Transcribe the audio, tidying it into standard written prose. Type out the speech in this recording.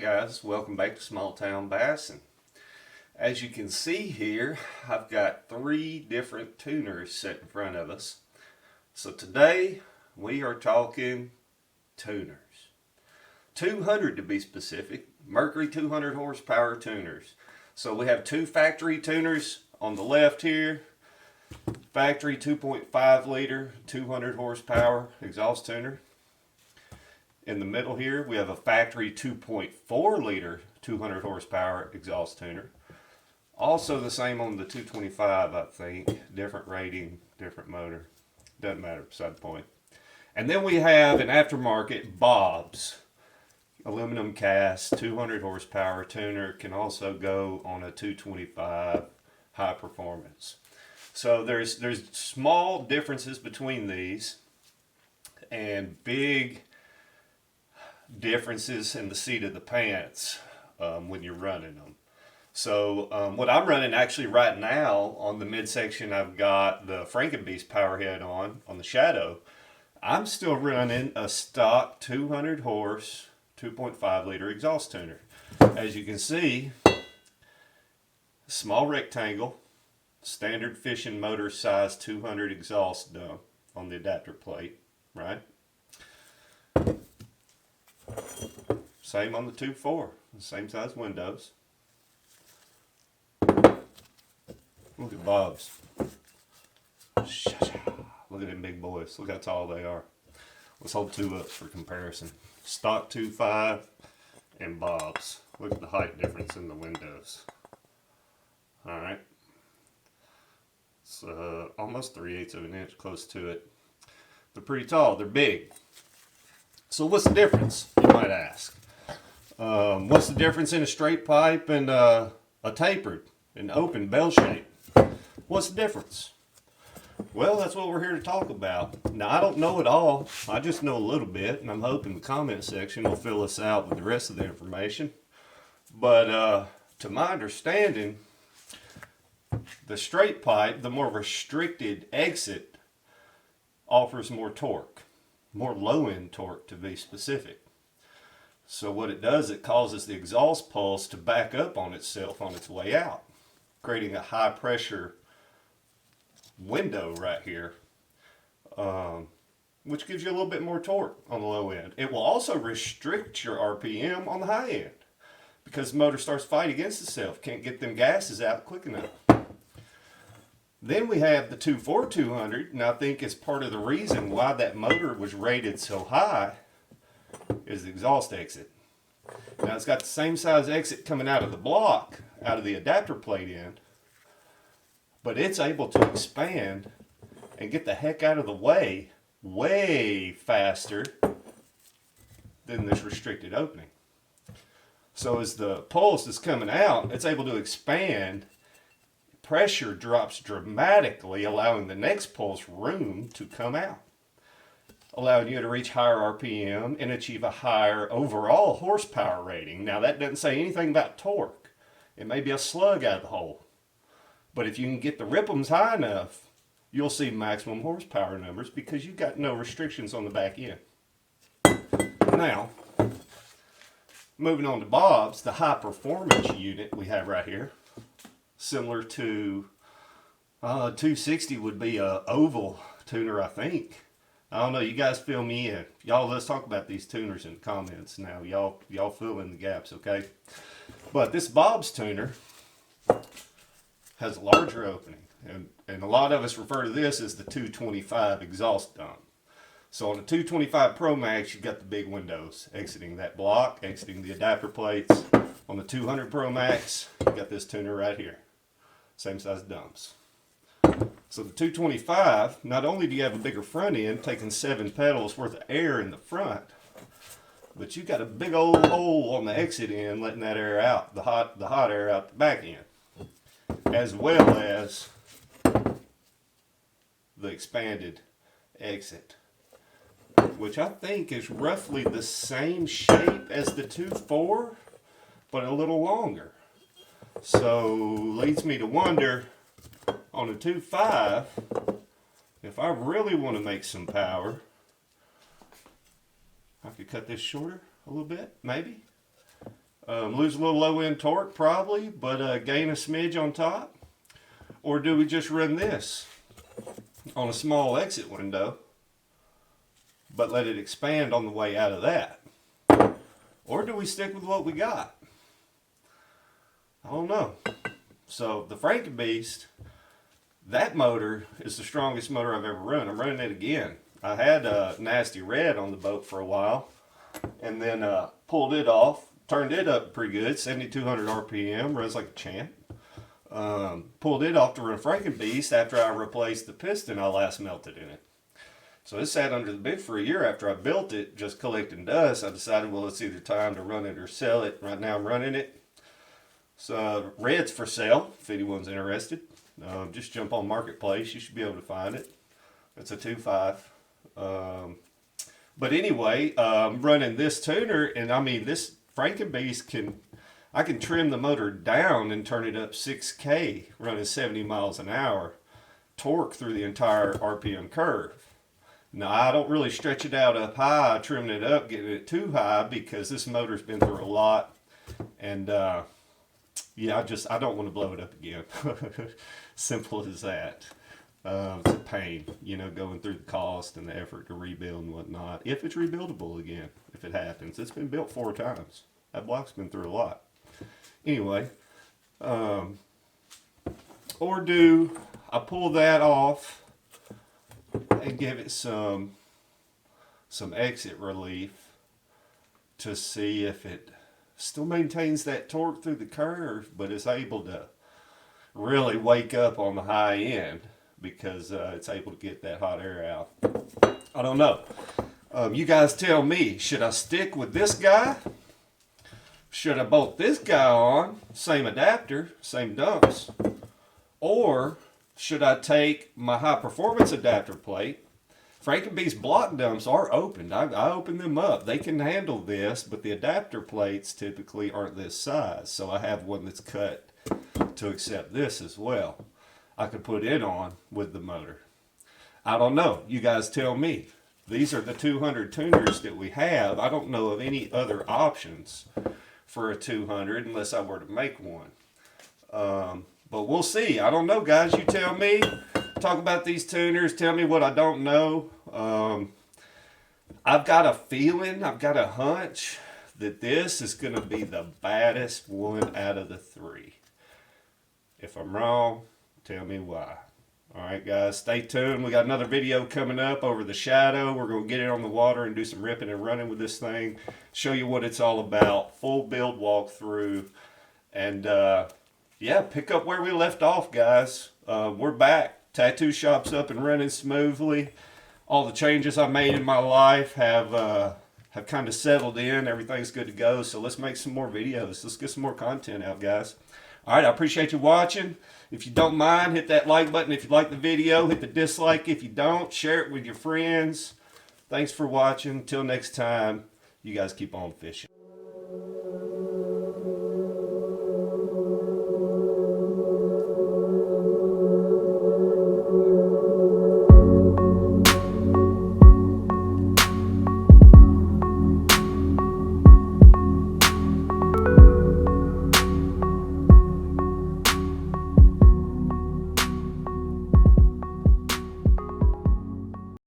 guys, welcome back to Small Town Bassin. As you can see here, I've got three different tuners set in front of us. So today we are talking tuners. 200 to be specific, Mercury 200 horsepower tuners. So we have two factory tuners on the left here. Factory 2.5 liter 200 horsepower exhaust tuner. In the middle here, we have a factory 2.4 liter 200 horsepower exhaust tuner. Also the same on the 225, I think. Different rating, different motor. Doesn't matter, beside the point. And then we have an aftermarket Bob's aluminum cast 200 horsepower tuner. Can also go on a 225 high performance. So there's small differences between these and big differences in the seat of the pants when you're running them. So what I'm running actually right now on the midsection, I've got the Franken Beast power head on the Shadow. I'm still running a stock 200 horse 2.5 liter exhaust tuner. As you can see, small rectangle, standard fishing motor size 200 exhaust dump on the adapter plate, right? Same on the 2.4, same size windows. Look at Bob's. Look at them big boys. Look how tall they are. Let's hold two up for comparison. Stock 2.5 and Bob's. Look at the height difference in the windows. Alright. It's almost 3/8 of an inch, close to it. They're pretty tall. They're big. So what's the difference, you might ask? What's the difference in a straight pipe and a tapered, an open bell shape? What's the difference? Well, that's what we're here to talk about. Now, I don't know it all. I just know a little bit, and I'm hoping the comment section will fill us out with the rest of the information. But to my understanding, the straight pipe, the more restricted exit, offers more torque. More low-end torque to be specific. So what it does, it causes the exhaust pulse to back up on itself on its way out, creating a high pressure window right here, which gives you a little bit more torque on the low end. It will also restrict your RPM on the high end because the motor starts fighting against itself, can't get them gases out quick enough. Then we have the 2.4 200, and I think it's part of the reason why that motor was rated so high is the exhaust exit. Now it's got the same size exit coming out of the block, out of the adapter plate end, but it's able to expand and get the heck out of the way faster than this restricted opening. So as the pulse is coming out, it's able to expand. Pressure drops dramatically, allowing the next pulse room to come out, allowing you to reach higher RPM and achieve a higher overall horsepower rating. Now that doesn't say anything about torque. It may be a slug out of the hole, but if you can get the rip'ems high enough, you'll see maximum horsepower numbers because you've got no restrictions on the back end. Now, moving on to Bob's, the high performance unit we have right here. Similar to 260 would be a oval tuner, I think. I don't know, you guys fill me in. Y'all, let's talk about these tuners in the comments now. Y'all fill in the gaps, okay? But this Bob's tuner has a larger opening. And a lot of us refer to this as the 225 exhaust dump. So on the 225 Pro Max, you've got the big windows exiting that block, exiting the adapter plates. On the 200 Pro Max, you've got this tuner right here. Same size dumps. So the 225, not only do you have a bigger front end, taking 7 pedals worth of air in the front, but you got a big old hole on the exit end, letting that air out, the hot air out the back end, as well as the expanded exit, which I think is roughly the same shape as the 2.4, but a little longer. So leads me to wonder, on a 2.5, if I really want to make some power, I could cut this shorter a little bit, maybe. Lose a little low end torque probably, but gain a smidge on top? Or do we just run this on a small exit window, but let it expand on the way out of that? Or do we stick with what we got? I don't know. So the Franken Beast, that motor is the strongest motor I've ever run. I'm running it again. I had a Nasty Red on the boat for a while, and then pulled it off, turned it up pretty good, 7,200 RPM, runs like a champ. Pulled it off to run Franken Beast after I replaced the piston I last melted in it. So it sat under the bed for a year after I built it, just collecting dust. I decided, well, it's either time to run it or sell it. Right now I'm running it. So Red's for sale, if anyone's interested. Just jump on Marketplace. You should be able to find it. It's a 2.5. But anyway, I'm running this tuner, and I mean, this Franken Beast I can trim the motor down and turn it up 6K, running 70 miles an hour, torque through the entire RPM curve. Now, I don't really stretch it out up high, trimming it up, getting it too high, because this motor's been through a lot. And, yeah, I don't want to blow it up again. Simple as that. It's a pain, you know, going through the cost and the effort to rebuild and whatnot. If it's rebuildable again, if it happens. It's been built 4 times. That block's been through a lot. Anyway, or do I pull that off and give it some exit relief to see if it still maintains that torque through the curve, but is able to really wake up on the high end because it's able to get that hot air out. I don't know. You guys tell me, should I stick with this guy? Should I bolt this guy on, same adapter, same dumps? Or should I take my high performance adapter plate? Franken Beast block dumps are opened. I open them up. They can handle this, but the adapter plates typically aren't this size. So I have one that's cut to accept this as well. I could put it on with the motor. I don't know. You guys tell me. These are the 200 tuners that we have. I don't know of any other options for a 200 unless I were to make one. But we'll see. I don't know, guys. You tell me. Talk about these tuners. Tell me what I don't know. I've got a feeling, I've got a hunch that this is going to be the baddest one out of the 3. If I'm wrong, tell me why. Alright guys, stay tuned. We got another video coming up over the Shadow. We're going to get it on the water and do some ripping and running with this thing. Show you what it's all about. Full build walkthrough. And yeah, pick up where we left off, guys. We're back. Tattoo shop's up and running smoothly. All the changes I made in my life have kind of settled in. Everything's good to go. So let's make some more videos. Let's get some more content out, guys. Alright, I appreciate you watching. If you don't mind, hit that like button if you like the video. Hit the dislike if you don't. Share it with your friends. Thanks for watching. Till next time, you guys keep on fishing.